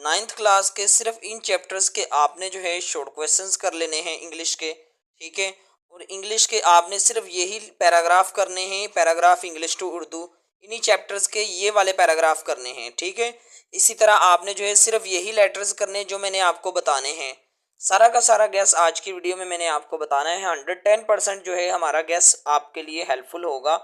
Ninth class के सिर्फ इन chapters के आपने जो है शॉर्ट क्वेश्चंस कर लेने हैं इंग्लिश के, ठीक है। और इंग्लिश के आपने सिर्फ यही पैराग्राफ करने हैं, पैराग्राफ इंग्लिश टू उर्दू, इन्हीं चैप्टर्स के ये वाले पैराग्राफ करने हैं, ठीक है। इसी तरह आपने जो है सिर्फ यही लेटर्स करने जो मैंने आपको बताने हैं। सारा का सारा गैस आज की वीडियो में मैंने आपको बताना है। 110% जो है हमारा गैस आपके लिए हेल्पफुल होगा।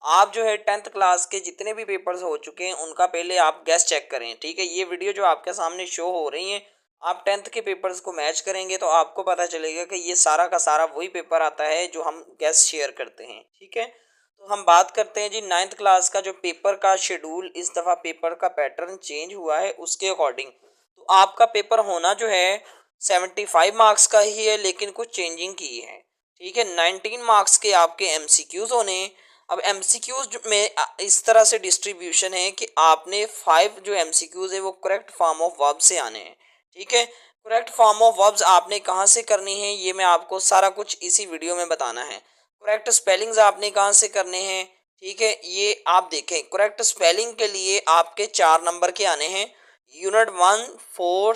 आप जो है 10th क्लास के जितने भी पेपर्स हो चुके हैं उनका पहले आप गैस चेक करें, ठीक है। ये वीडियो जो आपके सामने शो हो रही है, आप 10th के पेपर्स को मैच करेंगे तो आपको पता चलेगा कि ये सारा का सारा वही पेपर आता है जो हम गैस शेयर करते हैं, ठीक है। तो हम बात करते हैं जी 9th क्लास का जो पेपर का शेड्यूल, इस दफ़ा पेपर का पैटर्न चेंज हुआ है उसके अकॉर्डिंग। तो आपका पेपर होना जो है 75 मार्क्स का ही है, लेकिन कुछ चेंजिंग की है, ठीक है। 19 मार्क्स के आपके एमसीक्यूज होने हैं। अब एमसीक्यूज में इस तरह से डिस्ट्रीब्यूशन है कि आपने 5 जो एमसीक्यूज है वो करेक्ट फॉर्म ऑफ वर्ब से आने हैं, ठीक है। करेक्ट फॉर्म ऑफ वर्ब्स आपने कहाँ से करनी है ये मैं आपको सारा कुछ इसी वीडियो में बताना है। करेक्ट स्पेलिंग्स आपने कहाँ से करने हैं, ठीक है। ये आप देखें, करेक्ट स्पेलिंग के लिए आपके 4 नंबर के आने हैं। यूनिट 1, 4,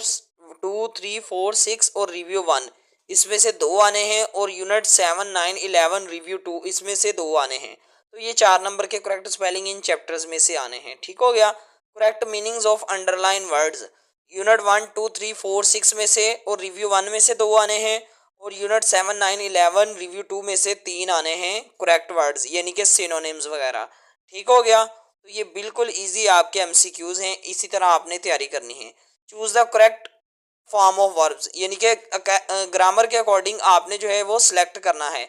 2, 3, 4, 6 और रिव्यू 1 इसमें से 2 आने हैं, और यूनिट 7, 9, 11 रिव्यू 2 इसमें से 2 आने हैं। तो ये 4 नंबर के करेक्ट स्पेलिंग इन चैप्टर्स में से आने हैं, ठीक हो गया। Correct meanings of underline words unit 1, 2, 3, 4, 6 में से, और रिव्यू 1 में से 2 आने हैं, और यूनिट 7, 9, 11 रिव्यू 2 में से 3 आने हैं करेक्ट वर्ड्स यानी कि सिनोनिम्स वगैरह, ठीक हो गया। तो ये बिल्कुल इजी आपके एमसीक्यूज हैं, इसी तरह आपने तैयारी करनी है। Choose the correct form of verbs यानी कि ग्रामर के अकॉर्डिंग आपने जो है वो सिलेक्ट करना है।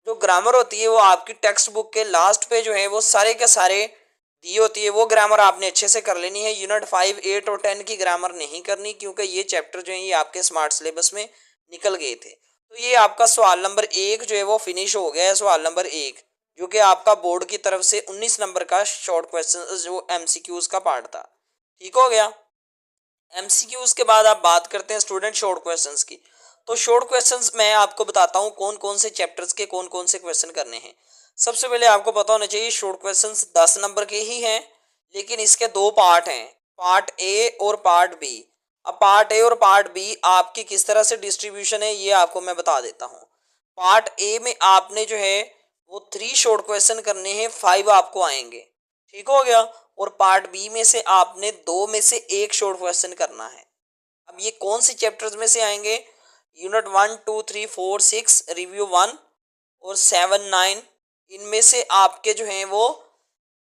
जो ग्रामर होती है वो आपकी टेक्स्ट बुक के लास्ट पे जो है वो सारे के सारे दी होती है, वो ग्रामर आपने अच्छे से कर लेनी है। यूनिट 5, 8 और 10 की ग्रामर नहीं करनी, क्योंकि ये चैप्टर जो है ये आपके स्मार्ट सिलेबस में निकल गए थे। तो ये आपका सवाल नंबर 1 जो है वो फिनिश हो गया है, सवाल नंबर 1 जो कि आपका बोर्ड की तरफ से 19 नंबर का शॉर्ट क्वेश्चन जो एमसीक्यूज का पार्ट था, ठीक हो गया। एमसीक्यूज के बाद आप बात करते हैं स्टूडेंट शॉर्ट क्वेश्चंस की। तो शॉर्ट क्वेश्चंस मैं आपको बताता हूँ कौन कौन से चैप्टर्स के कौन कौन से क्वेश्चन करने हैं। सबसे पहले आपको पता होना चाहिए शॉर्ट क्वेश्चंस 10 नंबर के ही हैं, लेकिन इसके 2 पार्ट हैं, पार्ट ए और पार्ट बी। अब पार्ट ए और पार्ट बी आपकी किस तरह से डिस्ट्रीब्यूशन है ये आपको मैं बता देता हूँ। पार्ट ए में आपने जो है वो 3 शॉर्ट क्वेश्चन करने हैं, 5 आपको आएंगे, ठीक हो गया। और पार्ट बी में से आपने 2 में से 1 शॉर्ट क्वेश्चन करना है। अब ये कौन से चैप्टर्स में से आएंगे? यूनिट 1, 2, 3, 4, 6 रिव्यू 1 और 7, 9 इनमें से आपके जो हैं वो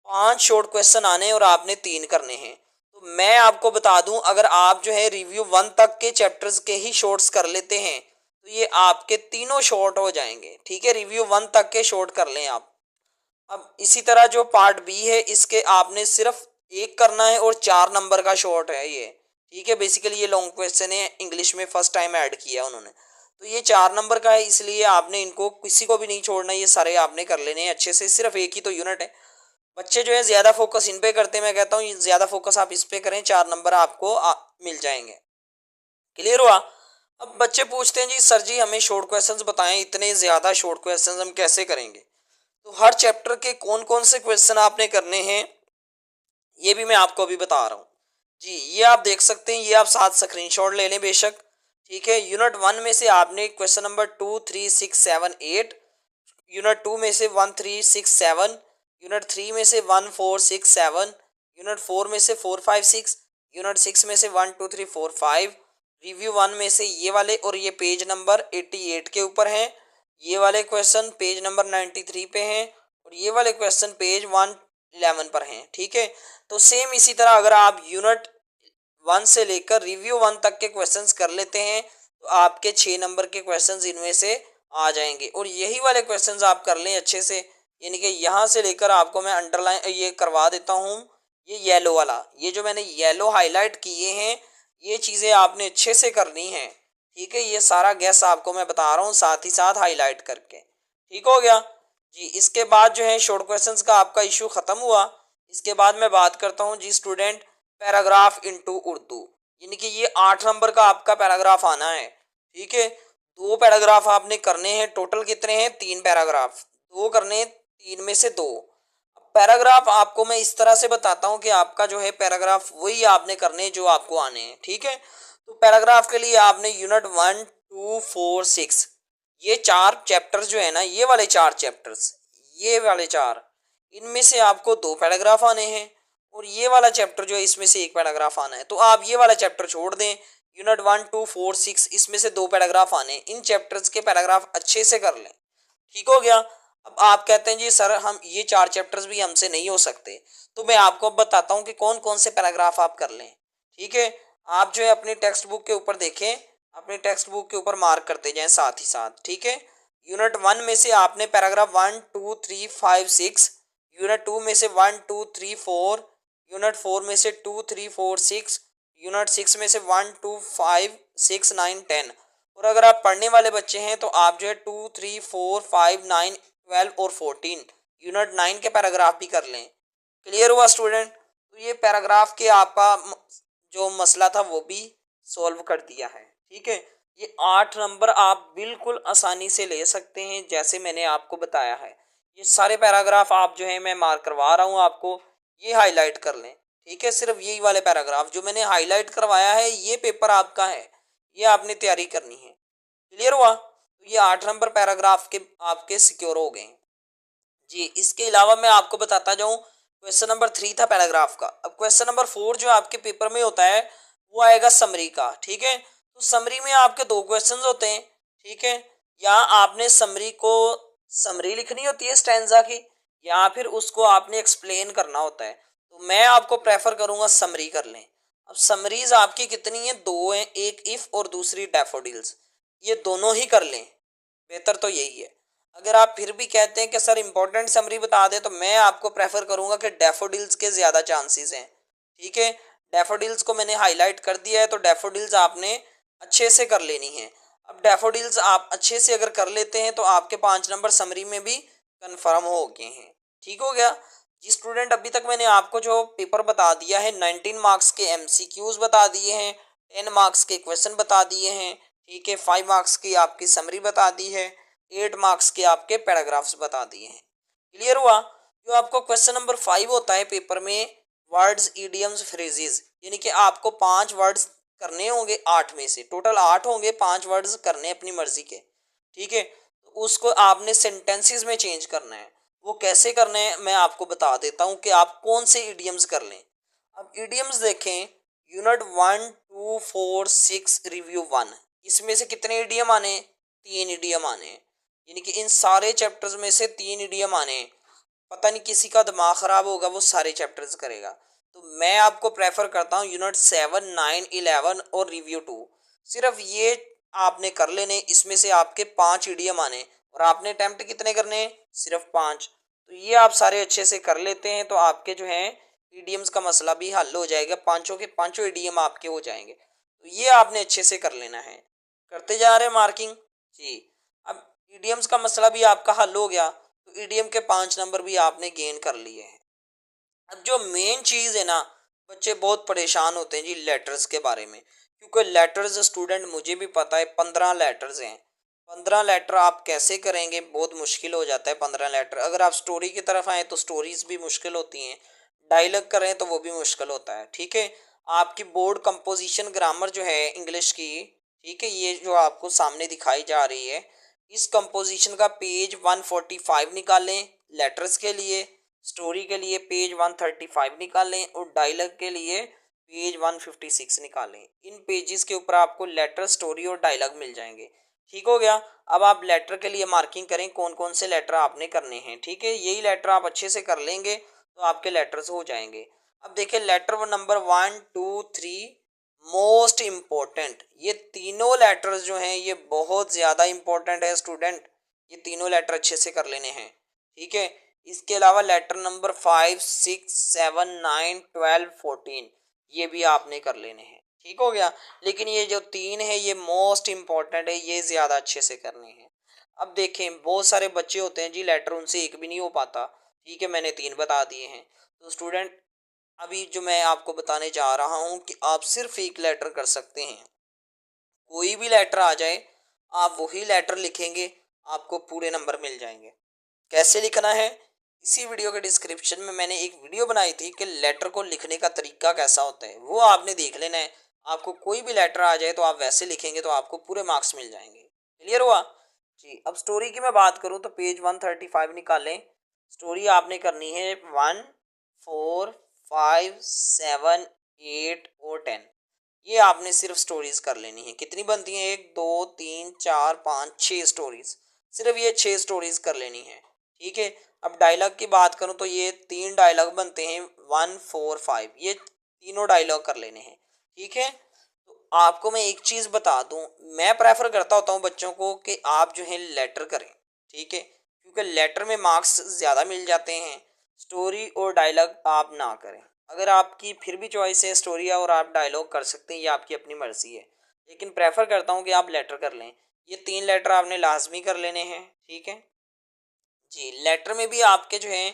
5 शॉर्ट क्वेश्चन आने हैं और आपने 3 करने हैं। तो मैं आपको बता दूं, अगर आप जो है रिव्यू 1 तक के चैप्टर्स के ही शॉर्ट्स कर लेते हैं तो ये आपके तीनों शॉर्ट हो जाएंगे, ठीक है। रिव्यू 1 तक के शॉर्ट कर लें आप। अब इसी तरह जो पार्ट बी है इसके आपने सिर्फ 1 करना है और 4 नंबर का शॉर्ट है ये, ठीक है। बेसिकली ये लॉन्ग क्वेश्चन है, इंग्लिश में फर्स्ट टाइम ऐड किया उन्होंने, तो ये 4 नंबर का है, इसलिए आपने इनको किसी को भी नहीं छोड़ना, ये सारे आपने कर लेने हैं अच्छे से। सिर्फ एक ही तो यूनिट है। बच्चे जो है ज़्यादा फोकस इन पे करते हैं, मैं कहता हूँ ज़्यादा फोकस आप इस पे करें, 4 नंबर आपको मिल जाएंगे। क्लियर हुआ? अब बच्चे पूछते हैं जी सर जी हमें शॉर्ट क्वेश्चंस बताएं, इतने ज़्यादा शॉर्ट क्वेश्चंस हम कैसे करेंगे? तो हर चैप्टर के कौन कौन से क्वेश्चन आपने करने हैं ये भी मैं आपको अभी बता रहा हूँ जी। ये आप देख सकते हैं, ये आप साथ स्क्रीनशॉट ले लें बेशक, ठीक है। यूनिट 1 में से आपने क्वेश्चन नंबर 2, 3, 6, 7, 8, यूनिट 2 में से 1, 3, 6, 7, यूनिट 3 में से 1, 4, 6, 7, यूनिट 4 में से 4, 5, 6, यूनिट 6 में से 1, 2, 3, 4, 5, रिव्यू 1 में से ये वाले, और ये पेज नंबर 88 के ऊपर हैं। ये वाले क्वेश्चन पेज नंबर 93 पे हैं, और ये वाले क्वेश्चन पेज 111 पर हैं, ठीक है। तो सेम इसी तरह अगर आप यूनिट 1 से लेकर रिव्यू 1 तक के क्वेश्चंस कर लेते हैं तो आपके 6 नंबर के क्वेश्चंस इनमें से आ जाएंगे। और यही वाले क्वेश्चंस आप कर लें अच्छे से, यानी कि यहाँ से लेकर आपको मैं अंडरलाइन ये करवा देता हूँ, ये येलो वाला, ये जो मैंने येलो हाईलाइट किए हैं ये चीज़ें आपने अच्छे से करनी है, ठीक है। ये सारा गैस आपको मैं बता रहा हूँ साथ ही साथ हाईलाइट करके, ठीक हो गया जी। इसके बाद जो है शॉर्ट क्वेश्चंस का आपका इशू ख़त्म हुआ। इसके बाद मैं बात करता हूँ जी स्टूडेंट पैराग्राफ इनटू उर्दू, यानी कि ये 8 नंबर का आपका पैराग्राफ आना है, ठीक है। 2 पैराग्राफ आपने करने हैं, टोटल कितने हैं? 3 पैराग्राफ, 2 करने हैं, 3 में से 2। पैराग्राफ आपको मैं इस तरह से बताता हूँ कि आपका जो है पैराग्राफ वही आपने करने जो आपको आने हैं, ठीक है। तो पैराग्राफ के लिए आपने यूनिट 1, 2, 4, 6 ये 4 चैप्टर्स जो है ना, ये वाले 4 चैप्टर्स, ये वाले 4, इनमें से आपको 2 पैराग्राफ आने हैं और ये वाला चैप्टर जो है इसमें से 1 पैराग्राफ आना है। तो आप ये वाला चैप्टर छोड़ दें, यूनिट 1, 2, 4, 6 इसमें से 2 पैराग्राफ आने हैं। इन चैप्टर्स के पैराग्राफ अच्छे से कर लें, ठीक हो गया। अब आप कहते हैं जी सर हम ये 4 चैप्टर्स भी हमसे नहीं हो सकते, तो मैं आपको अब बताता हूँ कि कौन कौन से पैराग्राफ आप कर लें, ठीक है। आप जो है अपनी टेक्स्ट बुक के ऊपर देखें, अपनी टेक्स्ट बुक के ऊपर मार्क करते जाएं साथ ही साथ, ठीक है। यूनिट 1 में से आपने पैराग्राफ 1, 2, 3, 5, 6, यूनिट 2 में से 1, 2, 3, 4, यूनिट 4 में से 2, 3, 4, 6, यूनिट 6 में से 1, 2, 5, 6, 9, 10। और अगर आप पढ़ने वाले बच्चे हैं तो आप जो है 2, 3, 4, 5, 9, 12 और 14 यूनिट 9 के पैराग्राफ भी कर लें। क्लियर हुआ स्टूडेंट। तो ये पैराग्राफ के आपका जो मसला था वो भी सॉल्व कर दिया है, ठीक है। ये 8 नंबर आप बिल्कुल आसानी से ले सकते हैं जैसे मैंने आपको बताया है। ये सारे पैराग्राफ आप जो है मैं मार्क करवा रहा हूँ आपको, ये हाईलाइट कर लें, ठीक है। सिर्फ यही वाले पैराग्राफ जो मैंने हाईलाइट करवाया है ये पेपर आपका है, ये आपने तैयारी करनी है। क्लियर हुआ। तो ये 8 नंबर पैराग्राफ के आपके सिक्योर हो गए जी। इसके अलावा मैं आपको बताता जाऊं, क्वेश्चन नंबर 3 था पैराग्राफ का। अब क्वेश्चन नंबर 4 जो आपके पेपर में होता है वो आएगा समरी का, ठीक है। तो समरी में आपके 2 क्वेश्चंस होते हैं, ठीक है। या आपने समरी को समरी लिखनी होती है स्टैंजा की, या फिर उसको आपने एक्सप्लेन करना होता है। तो मैं आपको प्रेफर करूंगा समरी कर लें। अब समरीज आपकी कितनी है, 2 हैं, एक इफ और दूसरी डैफोडिल्स, ये दोनों ही कर लें, बेहतर तो यही है। अगर आप फिर भी कहते हैं कि सर इंपॉर्टेंट समरी बता दें तो मैं आपको प्रेफर करूंगा कि डैफोडिल्स के ज़्यादा चांसेस हैं, ठीक है। डैफोडिल्स को मैंने हाईलाइट कर दिया है, तो डैफोडिल्स आपने अच्छे से कर लेनी है। अब डैफोडिल्स आप अच्छे से अगर कर लेते हैं तो आपके 5 नंबर समरी में भी कंफर्म हो गए हैं, ठीक हो गया जी। स्टूडेंट अभी तक मैंने आपको जो पेपर बता दिया है 19 मार्क्स के एमसीक्यूज बता दिए हैं, 10 मार्क्स के क्वेश्चन बता दिए हैं, ठीक है। 5 मार्क्स की आपकी समरी बता दी है, 8 मार्क्स के आपके पैराग्राफ्स बता दिए हैं। क्लियर हुआ। जो आपको क्वेश्चन नंबर 5 होता है पेपर में, वर्ड्स इडियम्स फ्रेजेस, यानी कि आपको 5 वर्ड्स करने होंगे, 8 में से टोटल 8 होंगे, 5 वर्ड्स करने अपनी मर्जी के, ठीक है। तो उसको आपने सेंटेंसेस में चेंज करना है। वो कैसे करना है मैं आपको बता देता हूँ कि आप कौन से इडियम्स कर लें। अब इडियम्स देखें, यूनिट 1, 2, 4, 6 रिव्यू 1, इसमें से कितने इडियम आने, 3 इडियम आने, यानी कि इन सारे चैप्टर्स में से 3 इडियम आने। पता नहीं किसी का दिमाग खराब होगा वो सारे चैप्टर्स करेगा। तो मैं आपको प्रेफर करता हूँ यूनिट 7, 9, 11 और रिव्यू 2, सिर्फ ये आपने कर लेने। इसमें से आपके 5 इडियम आने और आपने अटेम्प्ट कितने करने, सिर्फ 5। तो ये आप सारे अच्छे से कर लेते हैं तो आपके जो हैं इडियम्स का मसला भी हल हो जाएगा, पांचों के पांचों इडियम आपके हो जाएंगे। तो ये आपने अच्छे से कर लेना है, करते जा रहे हैं मार्किंग जी। अब इडियम्स का मसला भी आपका हल हो गया, तो ईडीएम के 5 नंबर भी आपने गेन कर लिए हैं। अब जो मेन चीज़ है ना, बच्चे बहुत परेशान होते हैं जी लेटर्स के बारे में, क्योंकि लेटर्स स्टूडेंट मुझे भी पता है 15 लेटर्स हैं। 15 लेटर आप कैसे करेंगे, बहुत मुश्किल हो जाता है 15 लेटर। अगर आप स्टोरी की तरफ आए तो स्टोरीज भी मुश्किल होती हैं, डायलॉग करें तो वो भी मुश्किल होता है, ठीक है। आपकी बोर्ड कंपोजिशन ग्रामर जो है इंग्लिश की, ठीक है, ये जो आपको सामने दिखाई जा रही है, इस कंपोजिशन का पेज 145 निकालें लेटर्स के लिए, स्टोरी के लिए पेज 135 निकालें और डायलॉग के लिए पेज 156 निकालें। इन पेजेस के ऊपर आपको लेटर, स्टोरी और डायलॉग मिल जाएंगे, ठीक हो गया। अब आप लेटर के लिए मार्किंग करें कौन कौन से लेटर आपने करने हैं, ठीक है। यही लेटर आप अच्छे से कर लेंगे तो आपके लेटर्स हो जाएंगे। अब देखिए लेटर नंबर 1, 2, 3 मोस्ट इम्पोर्टेंट, ये तीनों लेटर्स जो हैं ये बहुत ज़्यादा इम्पोर्टेंट है स्टूडेंट, ये तीनों लेटर अच्छे से कर लेने हैं, ठीक है। इसके अलावा लेटर नंबर 5, 6, 7, 9, 12, 14 ये भी आपने कर लेने हैं, ठीक हो गया। लेकिन ये जो 3 है ये मोस्ट इम्पोर्टेंट है, ये ज़्यादा अच्छे से करने हैं। अब देखें बहुत सारे बच्चे होते हैं जी लेटर उनसे एक भी नहीं हो पाता, ठीक है, मैंने 3 बता दिए हैं। तो स्टूडेंट अभी जो मैं आपको बताने जा रहा हूँ कि आप सिर्फ एक लेटर कर सकते हैं, कोई भी लेटर आ जाए आप वही लेटर लिखेंगे, आपको पूरे नंबर मिल जाएंगे। कैसे लिखना है, इसी वीडियो के डिस्क्रिप्शन में मैंने एक वीडियो बनाई थी कि लेटर को लिखने का तरीका कैसा होता है, वो आपने देख लेना है। आपको कोई भी लेटर आ जाए तो आप वैसे लिखेंगे तो आपको पूरे मार्क्स मिल जाएंगे। क्लियर हुआ जी। अब स्टोरी की मैं बात करूँ तो पेज 135 निकालें। स्टोरी आपने करनी है 1, 4, 5, 7, 8 और 10। ये आपने सिर्फ स्टोरीज कर लेनी है। कितनी बनती हैं? 1, 2, 3, 4, 5, 6 स्टोरीज। सिर्फ ये 6 स्टोरीज कर लेनी है। ठीक है। अब डायलॉग की बात करूं तो ये 3 डायलॉग बनते हैं 1, 4, 5। ये तीनों डायलॉग कर लेने हैं। ठीक है। तो आपको मैं एक चीज बता दूं, मैं प्रेफर करता होता हूं बच्चों को कि आप जो है लेटर करें। ठीक है, क्योंकि लेटर में मार्क्स ज्यादा मिल जाते हैं। स्टोरी और डायलॉग आप ना करें। अगर आपकी फिर भी चॉइस है स्टोरी और आप डायलॉग कर सकते हैं, ये आपकी अपनी मर्जी है, लेकिन प्रेफर करता हूँ कि आप लेटर कर लें। ये 3 लेटर आपने लाजमी कर लेने हैं। ठीक है जी। लेटर में भी आपके जो है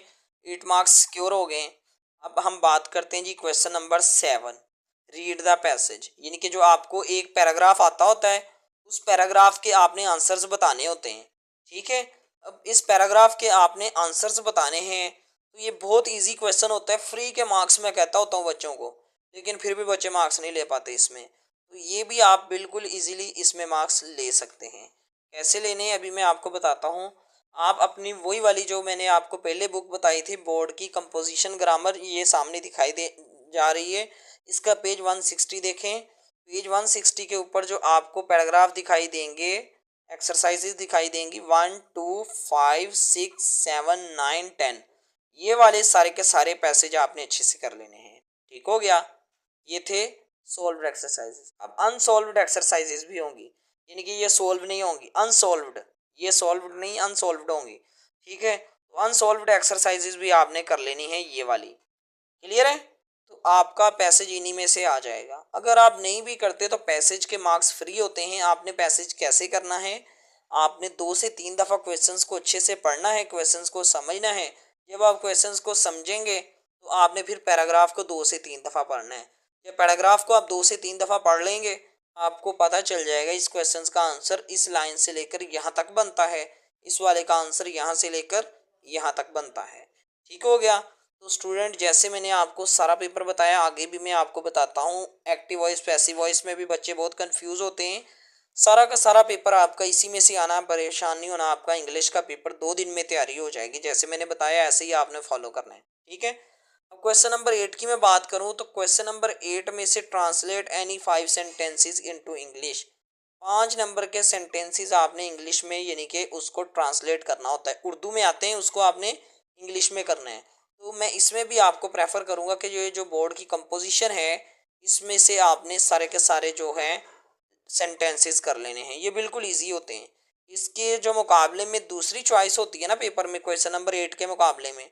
8 मार्क्स सिक्योर हो गए। अब हम बात करते हैं जी question number 7। Read the passage, यानी कि जो आपको एक पैराग्राफ आता होता है, उस पैराग्राफ के आपने आंसर्स बताने होते हैं। ठीक है। अब इस पैराग्राफ के आपने आंसर्स बताने हैं, तो ये बहुत इजी क्वेश्चन होता है। फ्री के मार्क्स मैं कहता होता हूँ बच्चों को, लेकिन फिर भी बच्चे मार्क्स नहीं ले पाते इसमें। तो ये भी आप बिल्कुल इजीली इसमें मार्क्स ले सकते हैं। कैसे लेने हैं अभी मैं आपको बताता हूँ। आप अपनी वही वाली जो मैंने आपको पहले बुक बताई थी बोर्ड की, कंपोजिशन ग्रामर, ये सामने दिखाई दे जा रही है। इसका पेज 160 देखें। पेज 160 के ऊपर जो आपको पैराग्राफ दिखाई देंगे, एक्सरसाइजेज दिखाई देंगी 1, 2, 5, 6, 7, 9, 10। ये वाले सारे के सारे पैसेज आपने अच्छे से कर लेने हैं। ठीक हो गया। ये थे सोल्व्ड एक्सरसाइजेज। अब अनसोल्व्ड एक्सरसाइजेज भी होंगी, यानी कि ये सोल्व नहीं होंगी, अनसोल्व्ड। ये सॉल्व्ड नहीं, अनसोल्व्ड होंगी। ठीक है। तो अनसोल्व्ड एक्सरसाइजेज भी आपने कर लेनी है ये वाली। क्लियर है। तो आपका पैसेज इन्हीं में से आ जाएगा। अगर आप नहीं भी करते तो पैसेज के मार्क्स फ्री होते हैं। आपने पैसेज कैसे करना है, आपने 2 से 3 दफ़ा क्वेश्चंस को अच्छे से पढ़ना है, क्वेश्चंस को समझना है। जब आप क्वेश्चंस को समझेंगे तो आपने फिर पैराग्राफ को 2 से 3 दफ़ा पढ़ना है। जब पैराग्राफ को आप 2 से 3 दफ़ा पढ़ लेंगे, आपको पता चल जाएगा इस क्वेश्चन का आंसर इस लाइन से लेकर यहाँ तक बनता है, इस वाले का आंसर यहाँ से लेकर यहाँ तक बनता है। ठीक हो गया। तो स्टूडेंट, जैसे मैंने आपको सारा पेपर बताया, आगे भी मैं आपको बताता हूँ। एक्टिव वॉइस पैसिव वॉइस में भी बच्चे बहुत कंफ्यूज होते हैं। सारा का सारा पेपर आपका इसी में से आना, परेशान नहीं होना। आपका इंग्लिश का पेपर 2 दिन में तैयारी हो जाएगी। जैसे मैंने बताया ऐसे ही आपने फॉलो करना है। ठीक है। अब क्वेश्चन नंबर 8 की मैं बात करूं तो क्वेश्चन नंबर 8 में से translate any 5 sentences into English. 5 number के सेंटेंसेस आपने इंग्लिश में यानी कि उसको ट्रांसलेट करना होता है। उर्दू में आते हैं, उसको आपने इंग्लिश में करना है। तो मैं इसमें भी आपको प्रेफर करूंगा कि जो बोर्ड की कंपोजिशन है, इसमें से आपने सारे के सारे जो हैं सेंटेंसेस कर लेने हैं। ये बिल्कुल इजी होते हैं। इसके जो मुकाबले में दूसरी चॉइस होती है ना पेपर में, क्वेश्चन नंबर 8 के मुकाबले में,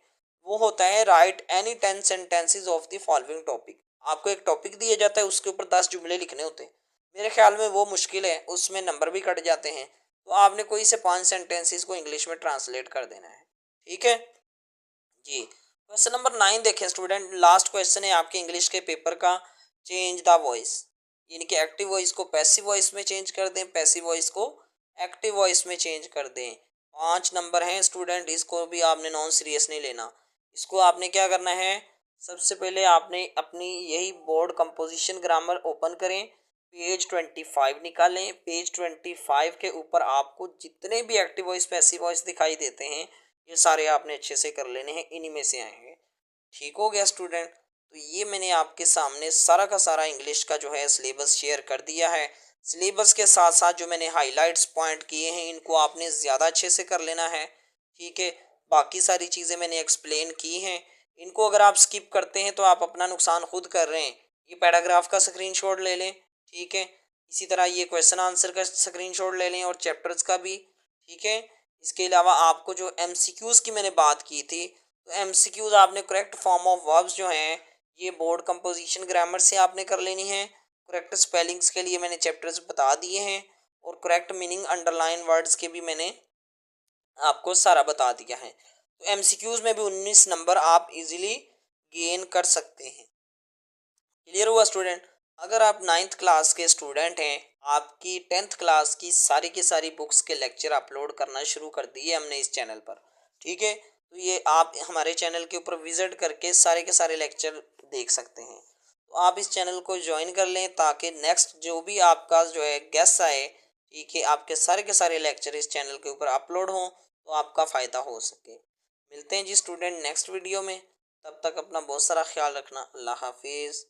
वो होता है right any 10 sentences of the following topic. आपको एक टॉपिक दिया जाता है, उसके ऊपर 10 जुमले लिखने होते हैं। मेरे ख्याल में वो मुश्किल है, उसमें नंबर भी कट जाते हैं। तो आपने कोई से 5 सेंटेंसेस को इंग्लिश में ट्रांसलेट कर देना है। ठीक है जी। क्वेश्चन नंबर 9 देखें स्टूडेंट। लास्ट क्वेश्चन है आपके इंग्लिश के पेपर का। चेंज द वॉइस, यानी कि एक्टिव वॉइस को पैसिव वॉइस में चेंज कर दें, पैसिव वॉइस को एक्टिव वॉइस में चेंज कर दें। 5 नंबर हैं स्टूडेंट, इसको भी आपने नॉन सीरियस नहीं लेना। इसको आपने क्या करना है, सबसे पहले आपने अपनी यही बोर्ड कंपोजिशन ग्रामर ओपन करें, पेज 25 निकालें। पेज 25 के ऊपर आपको जितने भी एक्टिव वॉइस पैसिव वॉइस दिखाई देते हैं, ये सारे आपने अच्छे से कर लेने हैं, इन्हीं में से आएंगे। ठीक हो गया स्टूडेंट। तो ये मैंने आपके सामने सारा का सारा इंग्लिश का जो है सिलेबस शेयर कर दिया है। सिलेबस के साथ साथ जो मैंने हाइलाइट्स पॉइंट किए हैं, इनको आपने ज़्यादा अच्छे से कर लेना है। ठीक है। बाकी सारी चीज़ें मैंने एक्सप्लेन की हैं। इनको अगर आप स्किप करते हैं तो आप अपना नुकसान खुद कर रहे हैं। ये पैराग्राफ का स्क्रीनशॉट ले लें। ठीक है। इसी तरह ये क्वेश्चन आंसर का स्क्रीनशॉट ले लें और चैप्टर्स का भी। ठीक है। इसके अलावा आपको जो एमसीक्यूज़ की मैंने बात की थी, तो एमसीक्यूज आपने करेक्ट फॉर्म ऑफ वर्ब्स जो हैं, ये बोर्ड कंपोजिशन ग्रामर से आपने कर लेनी है। करेक्ट स्पेलिंग्स के लिए मैंने चैप्टर्स बता दिए हैं, और करेक्ट मीनिंग अंडरलाइन वर्ड्स के भी मैंने आपको सारा बता दिया है। तो एमसीक्यूज में भी 19 नंबर आप इजीली गेन कर सकते हैं। क्लियर हुआ स्टूडेंट। अगर आप 9th क्लास के स्टूडेंट हैं, आपकी 10th क्लास की सारी बुक्स के लेक्चर अपलोड करना शुरू कर दिए हमने इस चैनल पर। ठीक है। तो ये आप हमारे चैनल के ऊपर विजिट करके सारे के सारे लेक्चर देख सकते हैं। तो आप इस चैनल को ज्वाइन कर लें ताकि नेक्स्ट जो भी आपका जो है गेस्ट आए, ठीक है, आपके सारे के सारे लेक्चर इस चैनल के ऊपर अपलोड हों तो आपका फ़ायदा हो सके। मिलते हैं जी स्टूडेंट नेक्स्ट वीडियो में, तब तक अपना बहुत सारा ख्याल रखना। अल्लाह हाफिज़।